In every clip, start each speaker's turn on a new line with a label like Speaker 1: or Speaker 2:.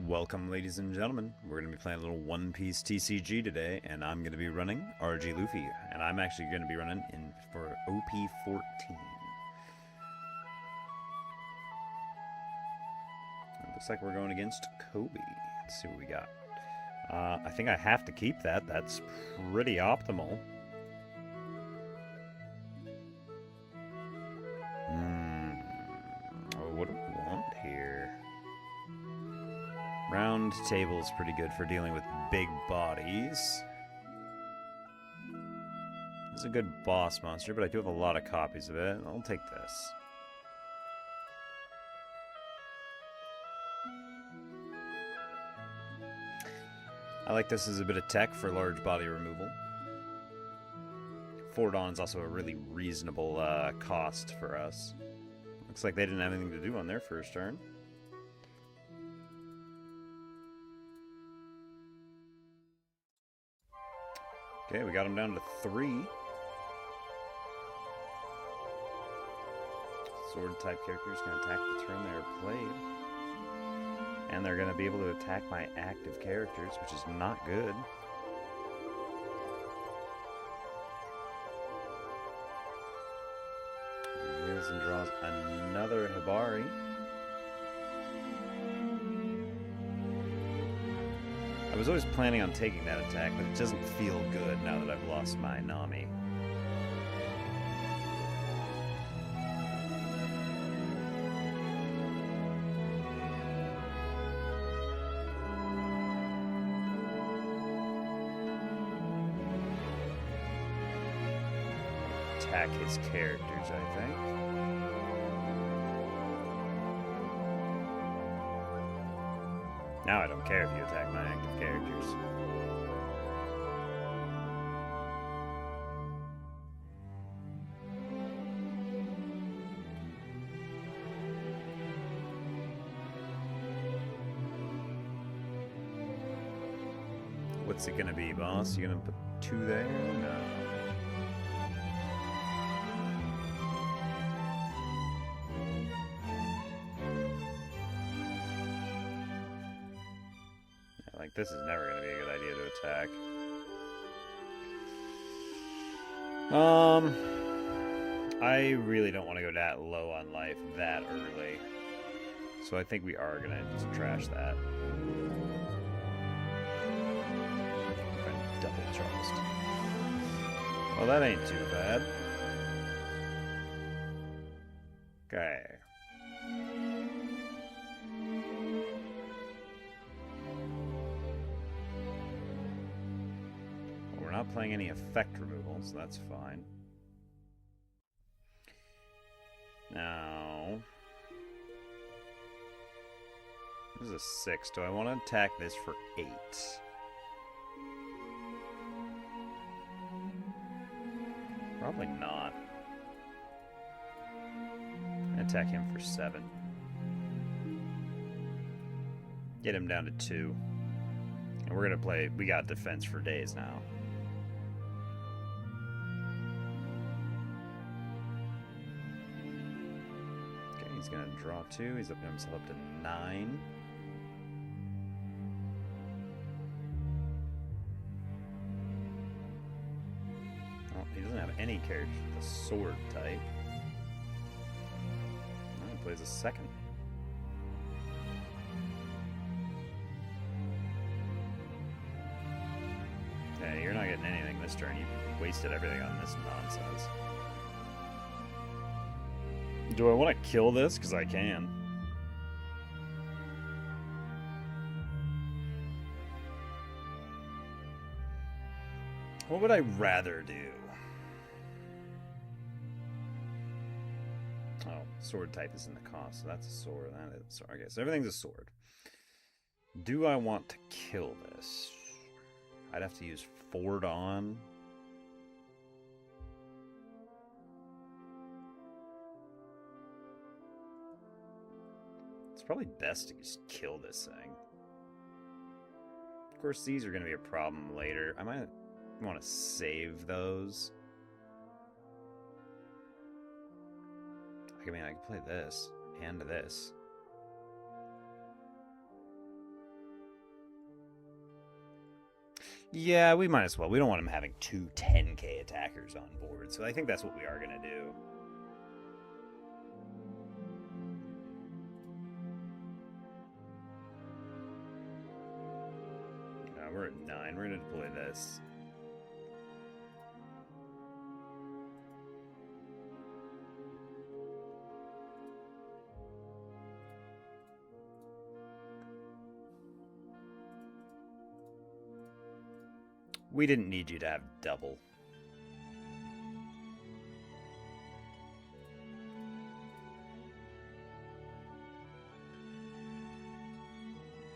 Speaker 1: Welcome, ladies and gentlemen. We're going to be playing a little One Piece TCG today, and I'm going to be running RG Luffy, and I'm actually going to be running in for Op14. It looks like we're going against Kobe. Let's see what we got. I think I have to keep that. That's pretty optimal. What do we want here? Round table is pretty good for dealing with big bodies. It's a good boss monster, but I do have a lot of copies of it. I'll take this. I like this as a bit of tech for large body removal. 4 Dawn is also a really reasonable cost for us. Looks like they didn't have anything to do on their first turn. Okay, we got them down to 3. Sword type characters can attack the turn they are played. And they're going to be able to attack my active characters, which is not good. He deals and draws another Hibari. I was always planning on taking that attack, but it doesn't feel good now that I've lost my Nami. Attack his characters, I think. Now I don't care if you attack my active characters. What's it gonna be, boss? You gonna put 2 there? No. This is never going to be a good idea to attack. I really don't want to go that low on life that early. So I think we are going to just trash that. Double trust. Well, that ain't too bad. Okay. Not playing any effect removal, so that's fine. Now, this is a 6. Do I want to attack this for 8? Probably not. Attack him for 7. Get him down to 2. And we're gonna play. We got defense for days now. He's going to draw 2. He's up himself up to 9. Oh, he doesn't have any characters with a sword type. Oh, he plays a 2nd. Yeah, you're not getting anything this turn. You wasted everything on this nonsense. Do I want to kill this? Because I can. What would I rather do? Oh, sword type is in the cost, so that's a sword. That is a sword. Okay, so everything's a sword. Do I want to kill this? I'd have to use 4 Dawn. It's probably best to just kill this thing. Of course, these are going to be a problem later. I might want to save those. I mean, I can play this and this. Yeah, we might as well. We don't want him having two 10k attackers on board, so I think that's what we are going to do. We're at 9. We're going to deploy this. We didn't need you to have double.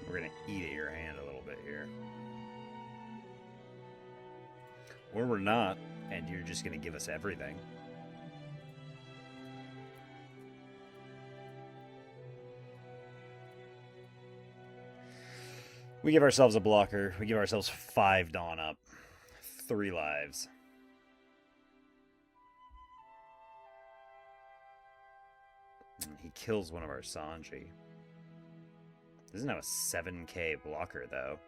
Speaker 1: We're going to eat at your hand a little bit here. Or we're not, and you're just going to give us everything. We give ourselves a blocker. We give ourselves 5 Dawn up. 3 lives. And he kills one of our Sanji. Doesn't have a 7k blocker, though.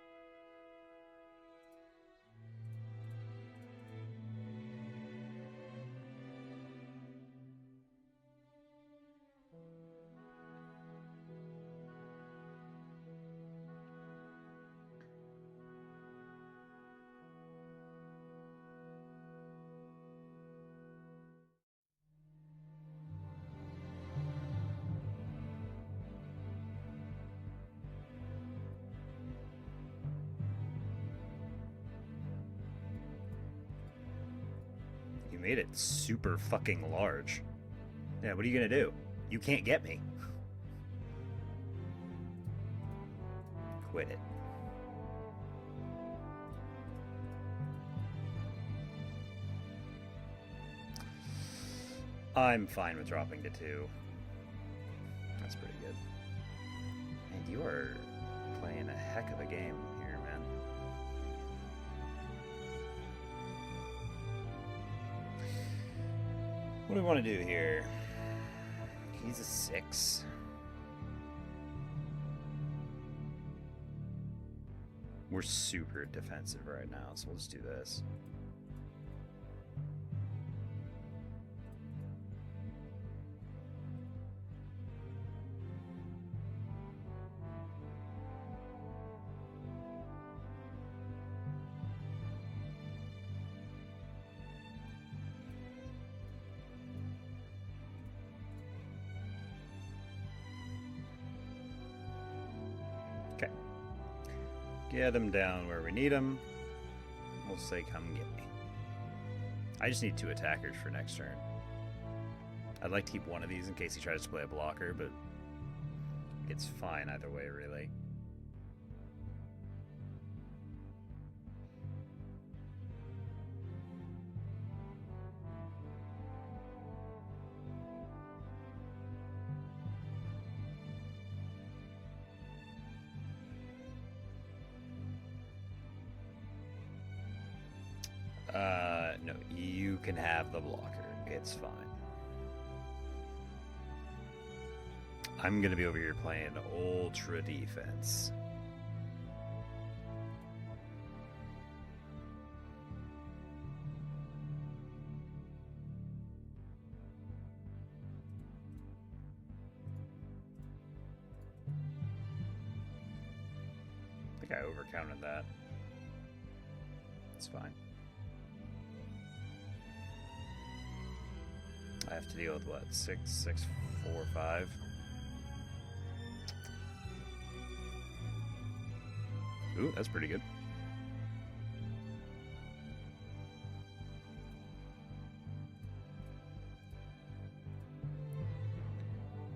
Speaker 1: You made it super fucking large. Yeah, what are you gonna do? You can't get me. Quit it. I'm fine with dropping to 2. That's pretty good. And you are playing a heck of a game here, man. What do we want to do here? He's a 6. We're super defensive right now, so we'll just do this. Okay. Get him down where we need him. We'll say, come get me. I just need 2 attackers for next turn. I'd like to keep one of these in case he tries to play a blocker, but it's fine either way, really. No, you can have the blocker. It's fine. I'm gonna be over here playing ultra defense. I think I overcounted that. It's fine. I have to deal with what? 6, 6, 4, 5. Ooh, that's pretty good.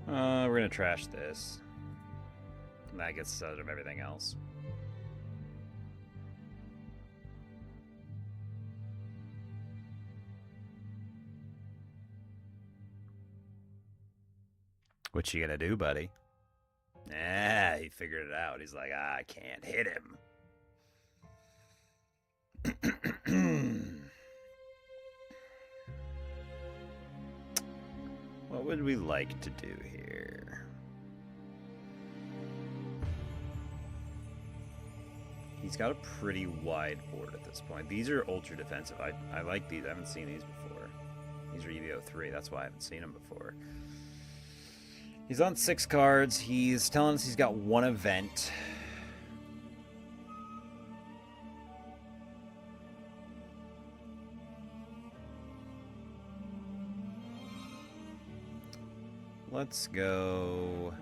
Speaker 1: We're gonna trash this. And that gets out of everything else. What you gonna do, buddy? Ah, he figured it out. He's like, I can't hit him. What would we like to do here? He's got a pretty wide board at this point. These are ultra defensive. I like these. I haven't seen these before. These are EVO 3. That's why I haven't seen them before. He's on 6 cards. He's telling us he's got 1 event. Let's go.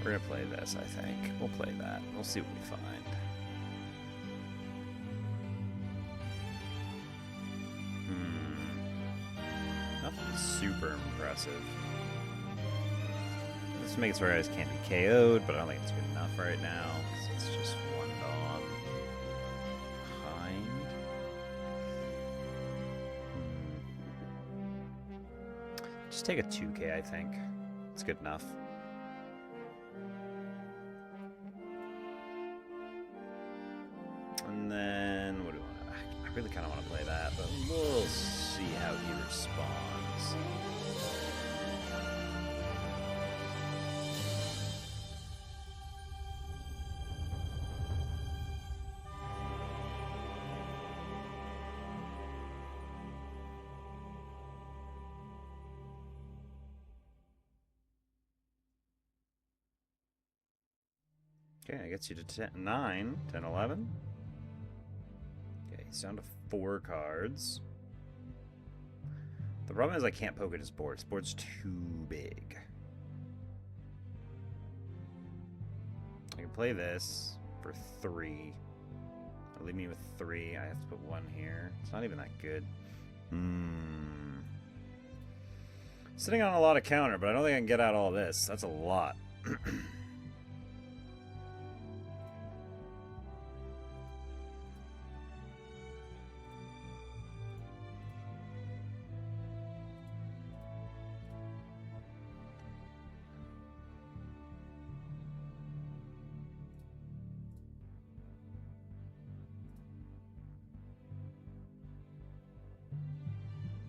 Speaker 1: We're gonna play this, I think. We'll play that. We'll see what we find. Nothing super impressive. This makes it where guys can't be KO'd, but I don't think it's good enough right now, because it's just 1 Dawn behind. Just take a 2K, I think. It's good enough. And then, what do we want to... I really kind of want to play that, but we'll see how he responds. Okay, I gets you to 9, 10, 11. Okay, he's down to 4 cards. The problem is I can't poke at his board. His board's too big. I can play this for 3. It'll leave me with 3. I have to put 1 here. It's not even that good. Sitting on a lot of counter, but I don't think I can get out all this. That's a lot.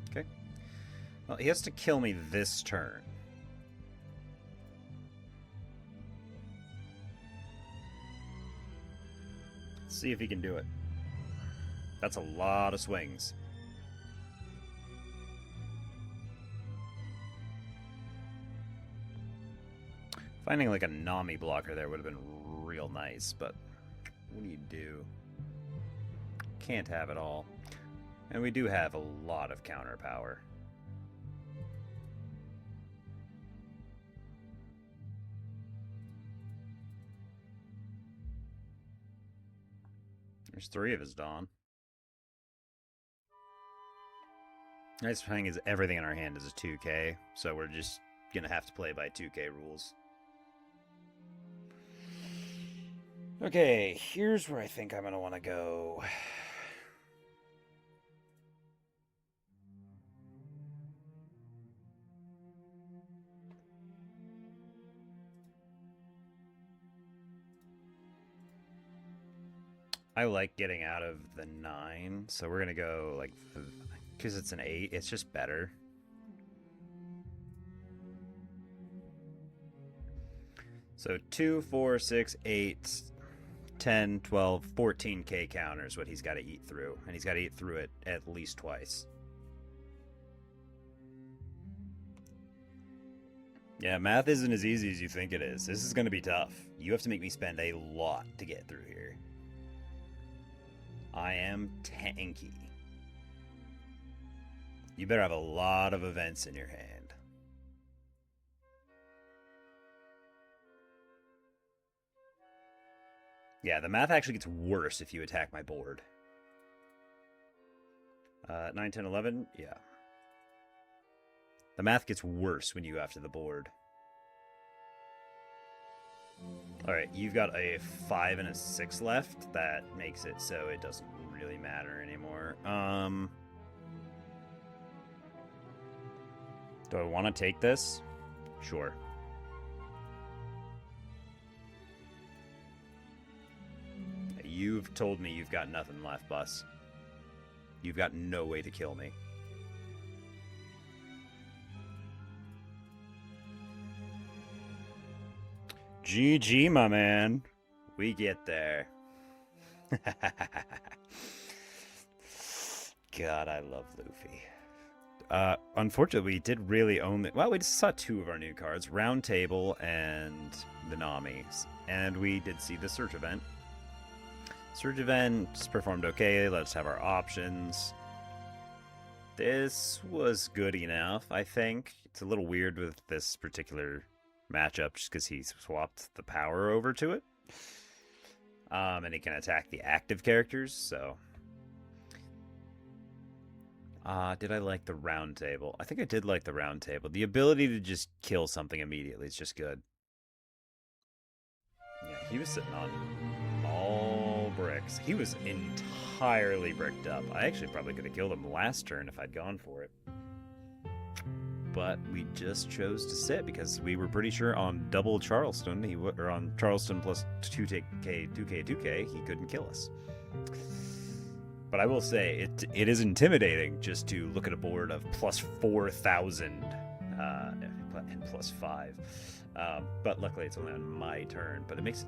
Speaker 1: Okay. Well, he has to kill me this turn. Let's see if he can do it. That's a lot of swings. Finding like a Nami blocker there would have been real nice, but what do you do? Can't have it all. And we do have a lot of counter power. There's 3 of his Dawn. Nice thing is everything in our hand is a 2K, so we're just gonna have to play by 2K rules. Okay, here's where I think I'm gonna want to go. I like getting out of the 9, so we're gonna go like, because it's an 8, it's just better. So 2, 4, 6, 8, 10, 12, 14K counters what he's got to eat through, and he's got to eat through it at least twice. Yeah, math isn't as easy as you think it is. This is going to be tough. You have to make me spend a lot to get through here. I am tanky. You better have a lot of events in your hand. Yeah, the math actually gets worse if you attack my board. 9, 10, 11, yeah. The math gets worse when you go after the board. Alright, you've got a 5 and a 6 left. That makes it so it doesn't really matter anymore. Do I want to take this? Sure. You've told me you've got nothing left, Bus. You've got no way to kill me. GG, my man. We get there. God, I love Luffy. Unfortunately, we did really only... Well, we just saw 2 of our new cards. Round Table and the Namis. And we did see the Surge event. Surge event performed okay. Let's have our options. This was good enough, I think. It's a little weird with this particular matchup just because he swapped the power over to it. And he can attack the active characters, so... did I like the round table? I think I did like the round table. The ability to just kill something immediately is just good. Yeah, he was sitting on all bricks. He was entirely bricked up. I actually probably could have killed him last turn if I'd gone for it. But we just chose to sit because we were pretty sure on double Charleston, or on Charleston plus 2K, 2K, he couldn't kill us. But I will say, it is intimidating just to look at a board of plus 4,000 and plus 5. But luckily it's only on my turn, but it makes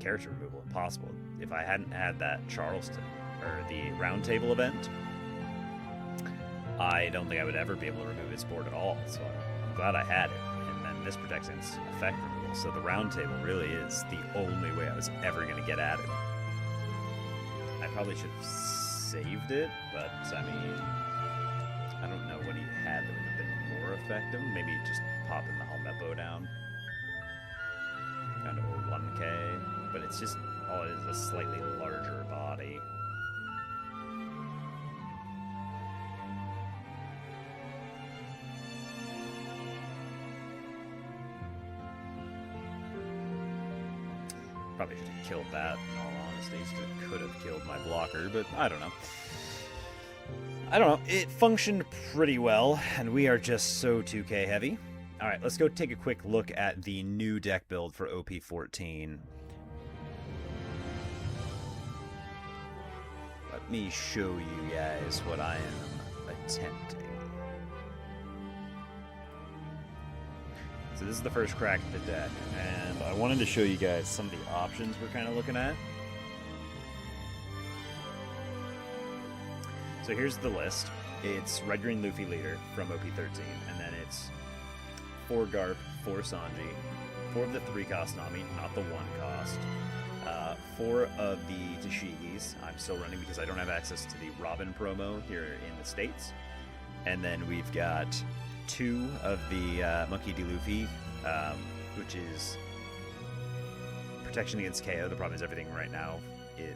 Speaker 1: character removal impossible. If I hadn't had that Charleston, or the round table event, I don't think I would ever be able to remove his board at all, so I'm glad I had it. And then this protects against effect removal, so the round table really is the only way I was ever going to get at it. I probably should have saved it, but I mean, I don't know what he had that would have been more effective. Maybe just popping the Helmet Bow down to 1K, but it's just, all it is a slightly larger body. Probably should have killed that, in all honesty. It could have killed my blocker, but I don't know. It functioned pretty well, and we are just so 2K heavy. Alright, let's go take a quick look at the new deck build for Op14. Let me show you guys what I am attempting. So this is the first crack at the deck, and I wanted to show you guys some of the options we're kind of looking at. So here's the list. It's Red Green Luffy leader from OP13, and then it's 4 Garp, 4 Sanji, 4 of the 3-cost Nami, not the 1-cost, 4 of the Tashigis. I'm still running because I don't have access to the Robin promo here in the States. And then we've got 2 of the Monkey D. Luffy, which is protection against KO. The problem is everything right now,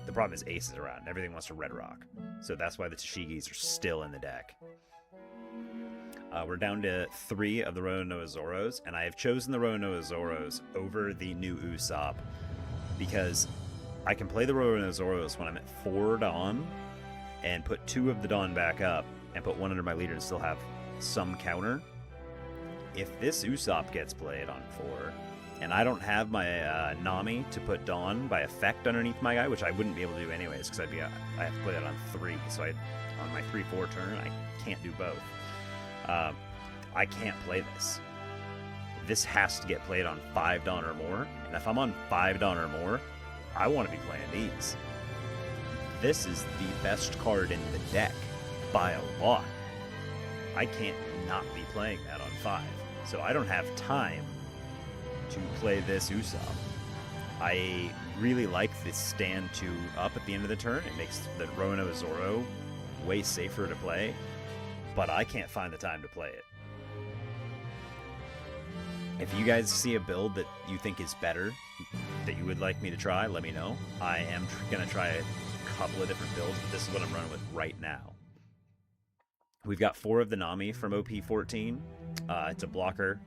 Speaker 1: the problem is Ace is around. Everything wants to Red Rock. So that's why the Tashigis are still in the deck. We're down to 3 of the Ronoa Zoros, and I have chosen the Ronoa Zoros over the new Usopp because I can play the Ronoa Zoros when I'm at 4 Dawn and put 2 of the Dawn back up and put 1 under my leader and still have some counter. If this Usopp gets played on 4, and I don't have my Nami to put Dawn by effect underneath my guy, which I wouldn't be able to do anyways because I have to play that on 3, so on my 3-4 turn I can't do both. I can't play this. This has to get played on 5 Dawn or more, and if I'm on 5 Dawn or more, I want to be playing these. This is the best card in the deck by a lot. I can't not be playing that on 5, so I don't have time to play this Usopp. I really like this stand 2 up at the end of the turn. It makes the Ronoa Zoro way safer to play, but I can't find the time to play it. If you guys see a build that you think is better, that you would like me to try, let me know. I am going to try a couple of different builds, but this is what I'm running with right now. We've got 4 of the Nami from OP14. It's a blocker.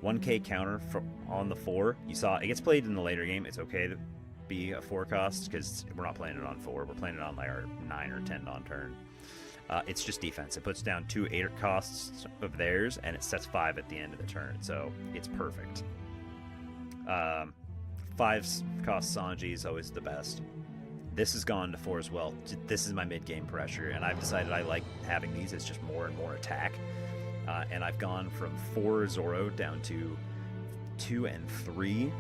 Speaker 1: 1K counter on the 4. You saw it gets played in the later game. It's okay to be a 4-cost because we're not playing it on 4. We're playing it on like our 9 or 10 on turn. It's just defense. It puts down 2 8-costs of theirs, and it sets 5 at the end of the turn, so it's perfect. 5-cost Sanji is always the best. This has gone to 4 as well. This is my mid-game pressure, and I've decided I like having these as just more and more attack. And I've gone from 4 Zoro down to 2 and 3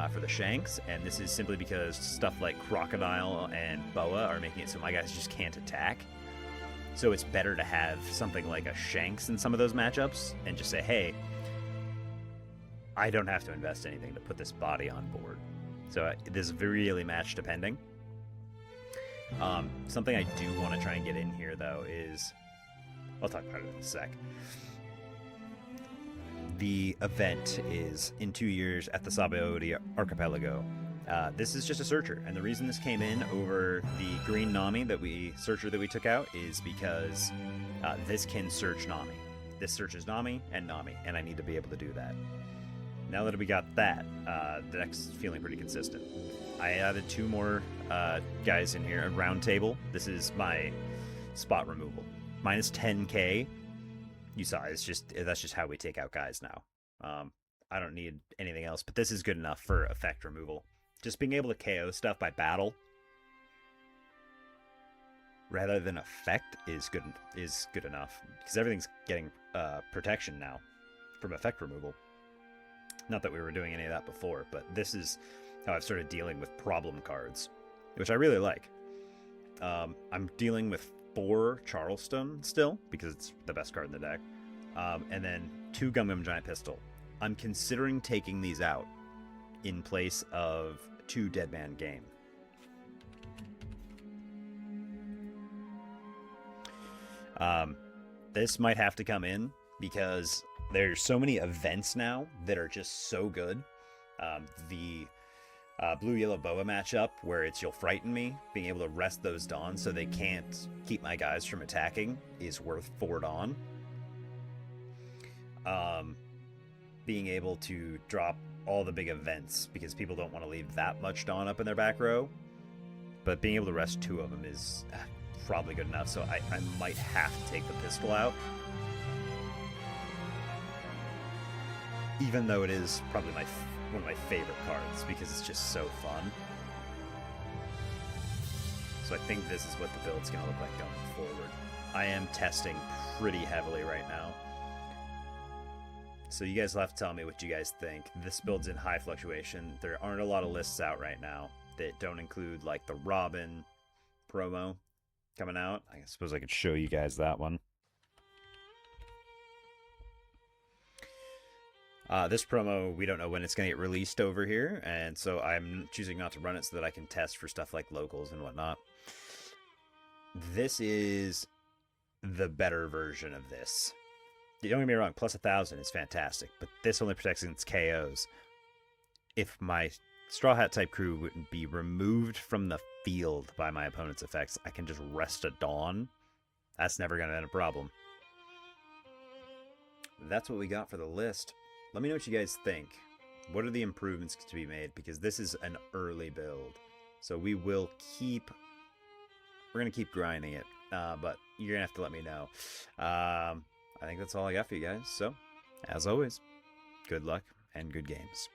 Speaker 1: for the Shanks, and this is simply because stuff like Crocodile and Boa are making it so my guys just can't attack. So it's better to have something like a Shanks in some of those matchups and just say, hey, I don't have to invest anything to put this body on board. So this is really match depending. Something I do want to try and get in here, though, is... I'll talk about it in a sec. The event is in 2 years at the Sabo Archipelago. This is just a searcher, and the reason this came in over the green Nami searcher that we took out is because this can search Nami. This searches Nami, and I need to be able to do that. Now that we got that, the deck's feeling pretty consistent. I added 2 more guys in here, a round table. This is my spot removal. Minus 10k. You saw, that's just how we take out guys now. I don't need anything else, but this is good enough for effect removal. Just being able to KO stuff by battle rather than effect is good enough, because everything's getting protection now from effect removal. Not that we were doing any of that before, but this is how I've started dealing with problem cards, which I really like. I'm dealing with 4 Charleston still, because it's the best card in the deck, and then 2 Gum Gum Giant Pistol. I'm considering taking these out in place of 2 Dead Man Game. This might have to come in because there's so many events now that are just so good. The Blue-Yellow Boa matchup, where it's You'll Frighten Me, being able to rest those Dawns so they can't keep my guys from attacking is worth 4 Dawn. Being able to drop all the big events because people don't want to leave that much Dawn up in their back row, but being able to rest 2 of them is probably good enough, so I might have to take the pistol out. Even though it is probably one of my favorite cards because it's just so fun. So I think this is what the build's going to look like going forward. I am testing pretty heavily right now. So you guys will have to tell me what you guys think. This build's in high fluctuation. There aren't a lot of lists out right now that don't include like the Robin promo coming out. I suppose I could show you guys that one. This promo, we don't know when it's going to get released over here, and so I'm choosing not to run it so that I can test for stuff like locals and whatnot. This is the better version of this. Don't get me wrong, plus 1,000 is fantastic, but this only protects against KOs. If my Straw Hat type crew would be removed from the field by my opponent's effects, I can just rest a Dawn. That's never going to be a problem. That's what we got for the list. Let me know what you guys think. What are the improvements to be made? Because this is an early build. So we're going to keep grinding it. But you're going to have to let me know. I think that's all I got for you guys. So, as always, good luck and good games.